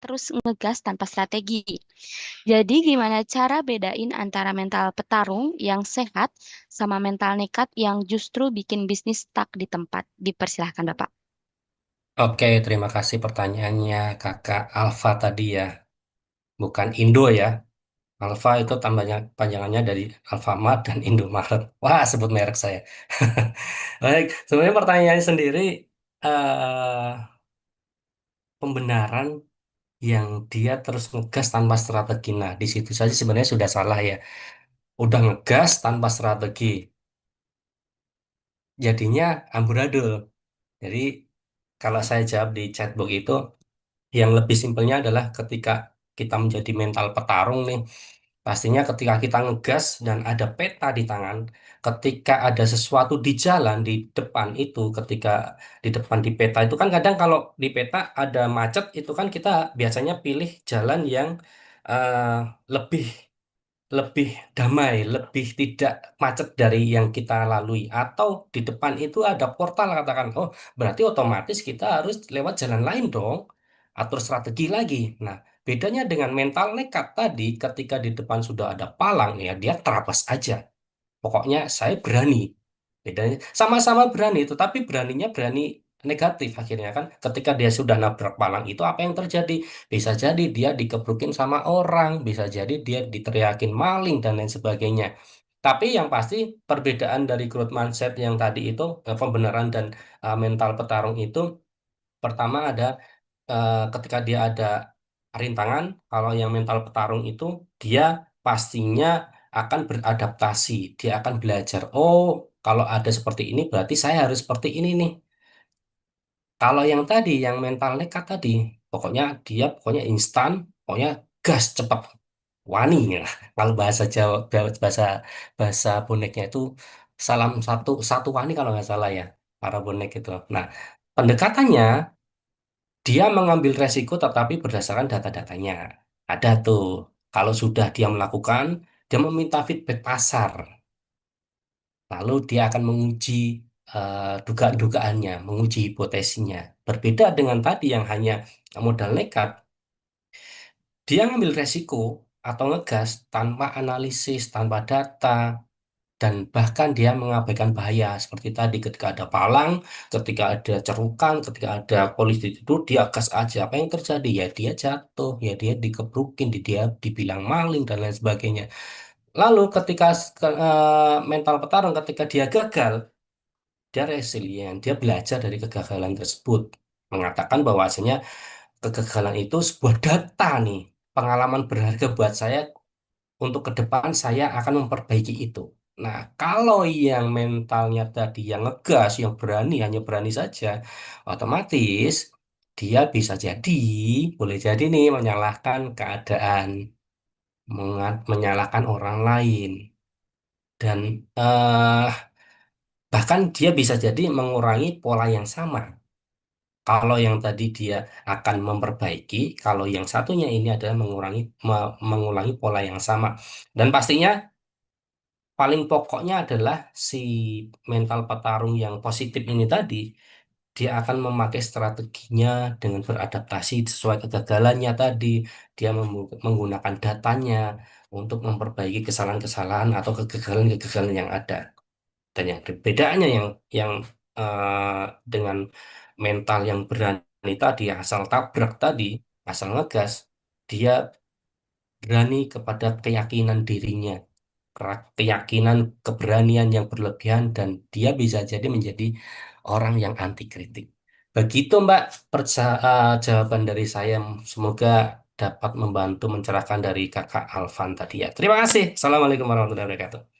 terus ngegas tanpa strategi. Jadi gimana cara bedain antara mental petarung yang sehat sama mental nekat yang justru bikin bisnis stuck di tempat? Dipersilahkan, Bapak. Oke, terima kasih pertanyaannya Kakak Alfa tadi ya, bukan Indo ya. Alfa itu tambahnya panjangannya dari Alfamart dan Indomaret. Wah, sebut merek saya. Baik, sebenarnya pertanyaannya sendiri eh pembenaran yang dia terus ngegas tanpa strategi. Nah, di situ saja sebenarnya sudah salah ya. Udah ngegas tanpa strategi, jadinya amburadul. Jadi kalau saya jawab di chatbox itu, yang lebih simpelnya adalah ketika kita menjadi mental petarung nih, pastinya ketika kita ngegas dan ada peta di tangan, ketika ada sesuatu di jalan di depan itu, ketika di depan di peta itu kan kadang kalau di peta ada macet itu kan kita biasanya pilih jalan yang eh, lebih lebih damai, lebih tidak macet dari yang kita lalui. Atau di depan itu ada portal katakan, oh berarti otomatis kita harus lewat jalan lain dong. Atur strategi lagi. Nah, bedanya dengan mental nekat tadi, ketika di depan sudah ada palang, ya dia terabas aja. Pokoknya saya berani. Bedanya sama-sama berani, tetapi beraninya berani negatif akhirnya kan. Ketika dia sudah nabrak palang itu apa yang terjadi? Bisa jadi dia dikebrukin sama orang, bisa jadi dia diteriakin maling dan lain sebagainya. Tapi yang pasti perbedaan dari growth mindset yang tadi itu, pembenaran dan mental petarung itu, pertama ada ketika dia ada rintangan, kalau yang mental petarung itu dia pastinya akan beradaptasi, dia akan belajar. Oh, kalau ada seperti ini berarti saya harus seperti ini nih. Kalau yang tadi, yang mental nekat tadi, pokoknya dia pokoknya instan, pokoknya gas cepat, wani ya. Kalau bahasa Jawa, bahasa bahasa boneknya itu salam satu satu wani kalau nggak salah ya, para bonek itu. Nah, pendekatannya dia mengambil resiko tetapi berdasarkan data-datanya. Ada tuh. Kalau sudah dia melakukan, dia meminta feedback pasar. Lalu dia akan menguji dugaan-dugaannya, menguji hipotesinya. Berbeda dengan tadi yang hanya modal nekat, dia ngambil resiko atau ngegas tanpa analisis, tanpa data, dan bahkan dia mengabaikan bahaya seperti tadi ketika ada palang, ketika ada cerukan, ketika ada polisi itu dia gas aja. Apa yang terjadi? Ya dia jatuh, ya dia dikebrukin, dia dibilang maling dan lain sebagainya. Lalu ketika mental petarung ketika dia gagal, dia resilient, dia belajar dari kegagalan tersebut. Mengatakan bahwasanya kegagalan itu sebuah data nih, pengalaman berharga buat saya untuk ke depan saya akan memperbaiki itu. Nah, kalau yang mentalnya tadi yang ngegas, yang berani, hanya berani saja, otomatis dia bisa jadi, boleh jadi nih menyalahkan keadaan, menyalahkan orang lain, dan bahkan dia bisa jadi mengurangi pola yang sama. Kalau yang tadi dia akan memperbaiki, kalau yang satunya ini adalah mengulangi pola yang sama. Dan pastinya paling pokoknya adalah si mental petarung yang positif ini tadi, dia akan memakai strateginya dengan beradaptasi sesuai kegagalannya tadi. Dia menggunakan datanya untuk memperbaiki kesalahan-kesalahan atau kegagalan-kegagalan yang ada. Dan yang perbedaannya yang dengan mental yang berani tadi, asal tabrak tadi, asal ngegas, dia berani kepada keyakinan dirinya, keyakinan, keberanian yang berlebihan, dan dia bisa jadi menjadi orang yang anti kritik. Begitu Mbak, jawaban dari saya. Semoga dapat membantu mencerahkan dari Kakak Alvan tadi ya. Terima kasih. Assalamualaikum warahmatullahi wabarakatuh.